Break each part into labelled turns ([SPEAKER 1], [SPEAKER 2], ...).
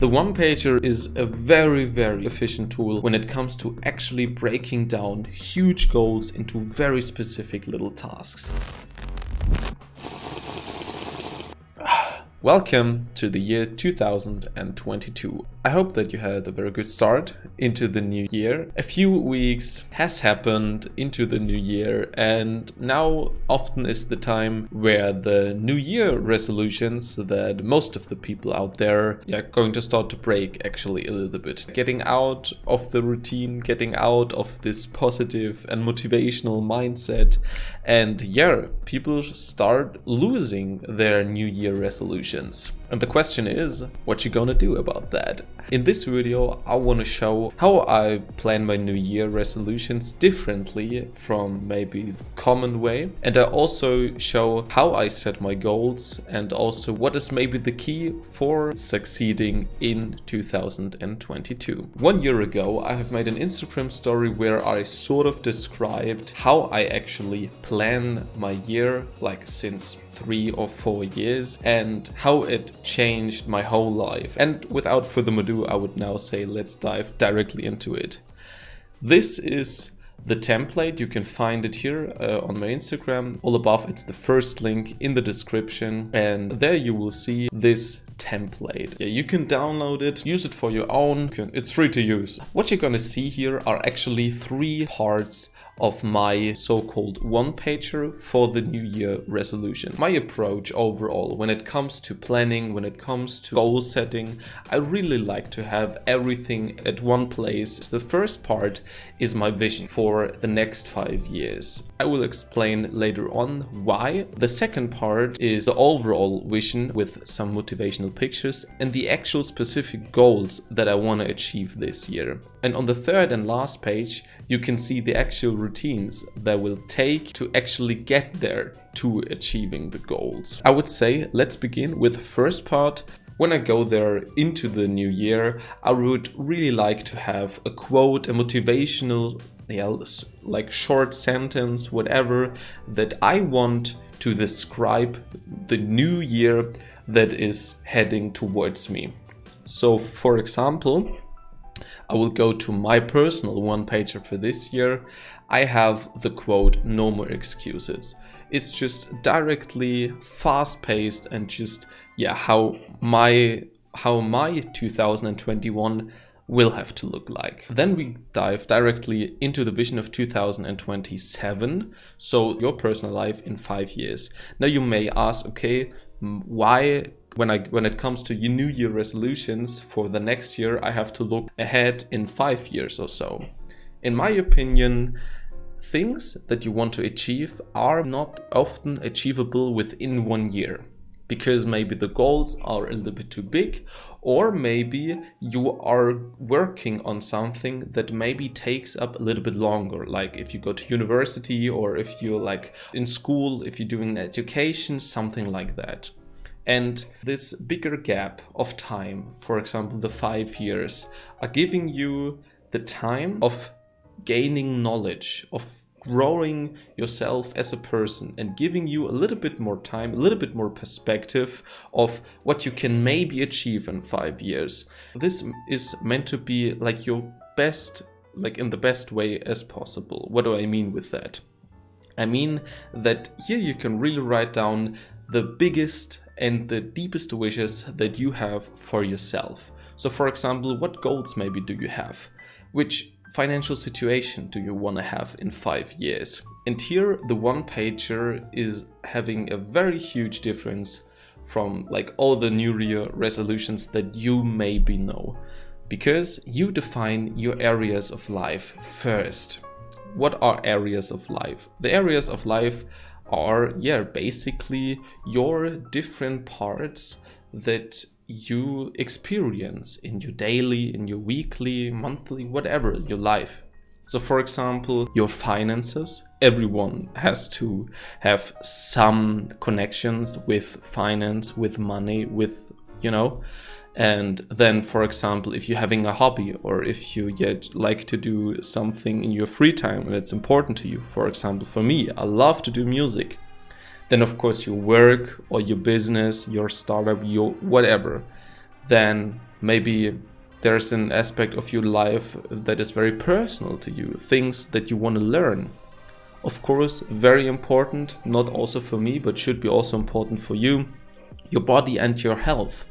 [SPEAKER 1] The one-pager is a very efficient tool when it comes to actually breaking down huge goals into very specific little tasks. Welcome to the year 2022. I hope that you had a very good start into the new year. A few weeks has happened into the new year, and now often is the time where the new year resolutions that most of the people out there are going to start to break actually a little bit. Getting out of the routine, getting out of this positive and motivational mindset, and people start losing their new year resolutions. And the question is, what you gonna do about that? In this video, I want to show how I plan my new year resolutions differently from maybe the common way. And I also show how I set my goals and also what is maybe the key for succeeding in 2022. 1 year ago, I have made an Instagram story where I sort of described how I actually plan my year, like since 3 or 4 years, and how it changed my whole life. And without further ado, I would now say let's dive directly into it. This is the template. You can find it here on my Instagram. All above, it's the first link in the description, and there you will see this template. You can download it, use it for your own. It's free to use. What you're gonna see here are actually 3 parts of my so-called one-pager for the new year resolution. My approach overall when it comes to planning, when it comes to goal setting, I really like to have everything at one place. The first part is my vision for the next 5 years. I will explain later on why. The second part is the overall vision with some motivational pictures and the actual specific goals that I want to achieve this year. And on the third and last page, you can see the actual routines that will take to actually get there to achieving the goals. I would say let's begin with the first part. When I go there into the new year, I would really like to have a quote, a motivational, like short sentence, whatever, that I want to describe the new year that is heading towards me. So for example, I will go to my personal one-pager for this year. I have the quote, "No more excuses." It's just directly fast-paced and just, how my 2021 will have to look like. Then we dive directly into the vision of 2027. So your personal life in 5 years. Now you may ask, okay, why when it comes to your new year resolutions for the next year, I have to look ahead in 5 years or so. In my opinion, things that you want to achieve are not often achievable within 1 year, because maybe the goals are a little bit too big, or maybe you are working on something that maybe takes up a little bit longer. Like if you go to university, or if you're like in school, if you're doing education, something like that. And this bigger gap of time, for example, the 5 years, are giving you the time of gaining knowledge, of growing yourself as a person, and giving you a little bit more time, a little bit more perspective of what you can maybe achieve in 5 years. This is meant to be like your best, like in the best way as possible. What do I mean with that? I mean that here you can really write down the biggest and the deepest wishes that you have for yourself. So for example, what goals maybe do you have? Which financial situation do you want to have in 5 years? And here the one-pager is having a very huge difference from like all the new year resolutions that you maybe know, because you define your areas of life first. What are areas of life? The areas of life are basically your different parts that you experience in your daily, in your weekly, monthly, whatever, your life. So for example, your finances. Everyone has to have some connections with finance, with money, with, And then, for example, if you're having a hobby, or if you yet like to do something in your free time and it's important to you, for example, for me, I love to do music. Then, of course, your work or your business, your startup, your whatever. Then Maybe there's an aspect of your life that is very personal to you, things that you want to learn. Of course, very important, not also for me, but should be also important for you, your body and your health,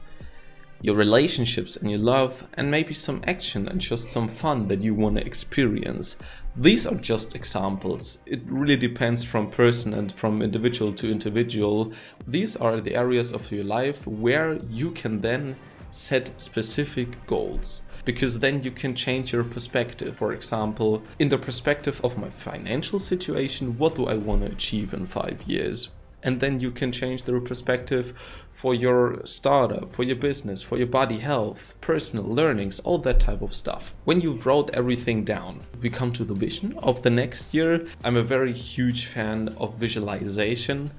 [SPEAKER 1] your relationships and your love, and maybe some action and just some fun that you want to experience. These are just examples. It really depends from person and from individual to individual. These are the areas of your life where you can then set specific goals, because then you can change your perspective. For example, in the perspective of my financial situation, what do I want to achieve in 5 years? And then you can change the perspective for your startup, for your business, for your body health, personal learnings, all that type of stuff. When you wrote everything down, we come to the vision of the next year. I'm a very huge fan of visualization,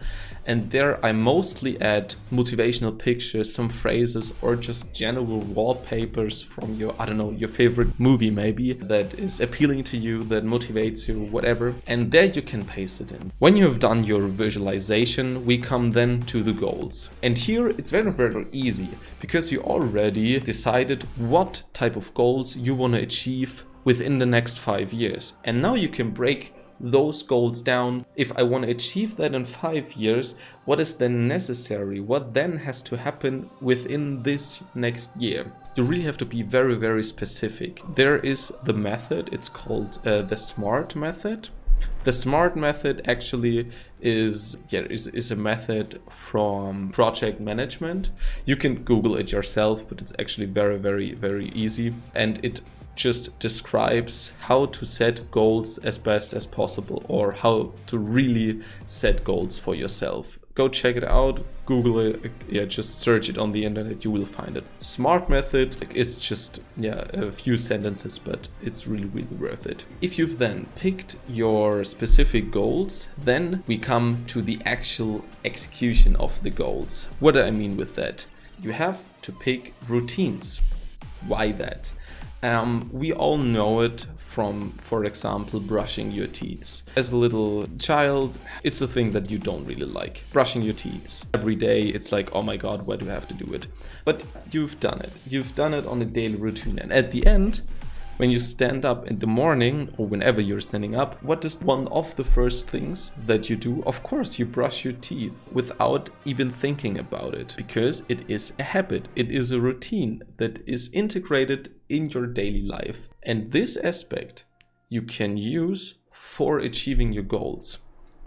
[SPEAKER 1] and there I mostly add motivational pictures, some phrases, or just general wallpapers from your, I don't know, your favorite movie maybe, that is appealing to you, that motivates you, whatever. And there you can paste it in. When you have done your visualization, we come then to the goals. And here it's very, very easy, because you already decided what type of goals you want to achieve within the next 5 years. And now you can break those goals down. If I want to achieve that in 5 years, what is then necessary? What then has to happen within this next year? You really have to be very, very specific. There is the method, it's called the SMART method. The SMART method actually is a method from project management. You can Google it yourself, but it's actually very, very, very easy. And it just describes how to set goals as best as possible, or how to really set goals for yourself. Go check it out, Google it, just search it on the internet, you will find it. SMART method, it's just a few sentences, but it's really, really worth it. If you've then picked your specific goals, then we come to the actual execution of the goals. What do I mean with that? You have to pick routines. Why that? We all know it from, for example, brushing your teeth. As a little child, it's a thing that you don't really like. Brushing your teeth every day, it's like, oh my god, why do I have to do it? But you've done it. You've done it on a daily routine. And at the end, when you stand up in the morning, or whenever you're standing up, what is one of the first things that you do? Of course, you brush your teeth without even thinking about it, because it is a habit. It is a routine that is integrated in your daily life. And this aspect you can use for achieving your goals.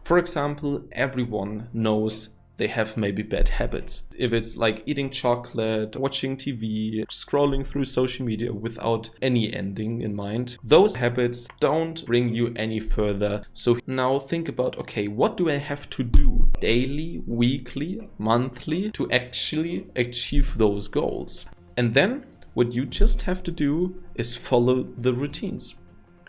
[SPEAKER 1] For example, everyone knows they have maybe bad habits. If it's like eating chocolate, watching TV, scrolling through social media without any ending in mind, those habits don't bring you any further. So now think about, okay, what do I have to do daily, weekly, monthly to actually achieve those goals? And then what you just have to do is follow the routines.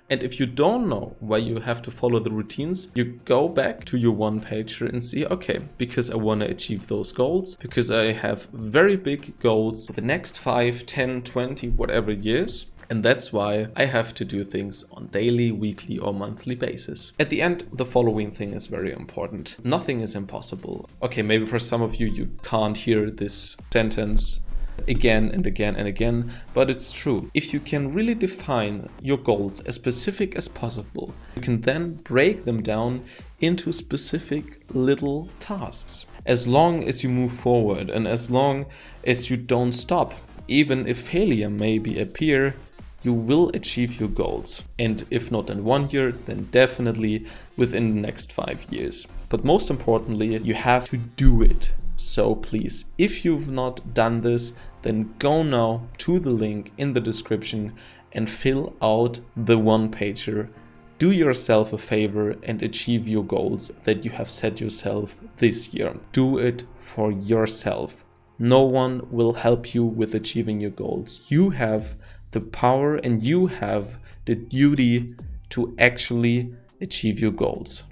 [SPEAKER 1] And if you don't know why you have to follow the routines, you go back to your one-pager and see, okay, because I want to achieve those goals, because I have very big goals for the next 5, 10, 20, whatever years. And that's why I have to do things on daily, weekly, or monthly basis. At the end, the following thing is very important. Nothing is impossible. Okay, maybe for some of you, you can't hear this sentence again and again and again, but it's true. If you can really define your goals as specific as possible, you can then break them down into specific little tasks. As long as you move forward and as long as you don't stop, even if failure maybe appear, you will achieve your goals. And if not in 1 year, then definitely within the next 5 years. But most importantly, you have to do it. So please, if you've not done this, then go now to the link in the description and fill out the one-pager. Do yourself a favor and achieve your goals that you have set yourself this year. Do it for yourself. No one will help you with achieving your goals. You have the power and you have the duty to actually achieve your goals.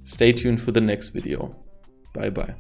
[SPEAKER 1] Stay tuned for the next video. Bye bye.